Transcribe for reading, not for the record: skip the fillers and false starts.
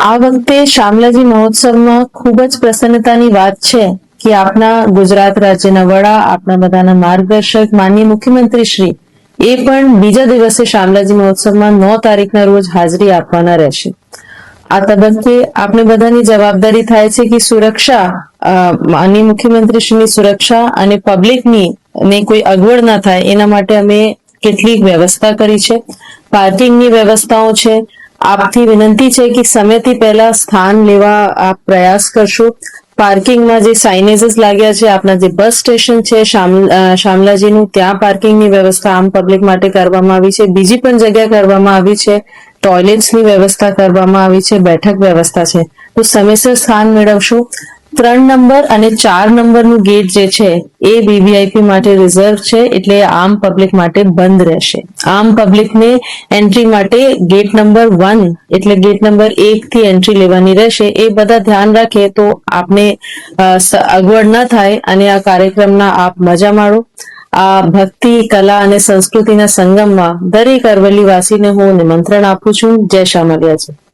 આ વખતે શામળાજી મહોત્સવમાં ખૂબ જ પ્રસન્નતાની વાત છે કે આપણા ગુજરાત રાજ્યના વડા, આપણા બધાના માર્ગદર્શક, માનનીય મુખ્યમંત્રી શ્રી એ પણ બીજા દિવસે શામળાજી મહોત્સવમાં 9 તારીખના રોજ હાજરી આપવાના રહેશે. આ તબક્કે આપણે બધાની જવાબદારી થાય છે કે સુરક્ષા, માનનીય મુખ્યમંત્રી શ્રીની સુરક્ષા અને પબ્લિકની ને કોઈ અગવડ ના થાય એના માટે અમે કેટલીક વ્યવસ્થા કરી છે. પાર્કિંગની વ્યવસ્થાઓ છે. આપથી વિનંતી છે કે સમયથી પહેલા સ્થાન લેવા આપ પ્રયાસ કરશો. પાર્કિંગમાં જે સાઇનેજીસ લાગ્યા છે, આપના જે બસ સ્ટેશન છે શામળાજીનું, ત્યાં પાર્કિંગની વ્યવસ્થા આમ પબ્લિક માટે કરવામાં આવી છે. બીજી પણ જગ્યા કરવામાં આવી છે. ટોયલેટ્સની વ્યવસ્થા કરવામાં આવી છે. બેઠક વ્યવસ્થા છે. તો સમયસર સ્થાન મેળવશો. 3 નંબર અને 4 નંબરનું ગેટ જે છે એ વીવીઆઈપી માટે રિઝર્વ છે, એટલે આમ પબ્લિક માટે બંધ રહેશે. આમ પબ્લિકને એન્ટ્રી માટે ગેટ નંબર 1 એટલે ગેટ નંબર 1 થી એન્ટ્રી લેવાની રહેશે. એ બધા ધ્યાન રાખે તો આપને અગવડ ન થાય અને આ કાર્યક્રમના આપ મજા માણો. આ ભક્તિ, કલા અને સંસ્કૃતિના સંગમમાં દરેક અરવલ્લી વાસીને હું નિમંત્રણ આપું છું. જય શામળિયાજી.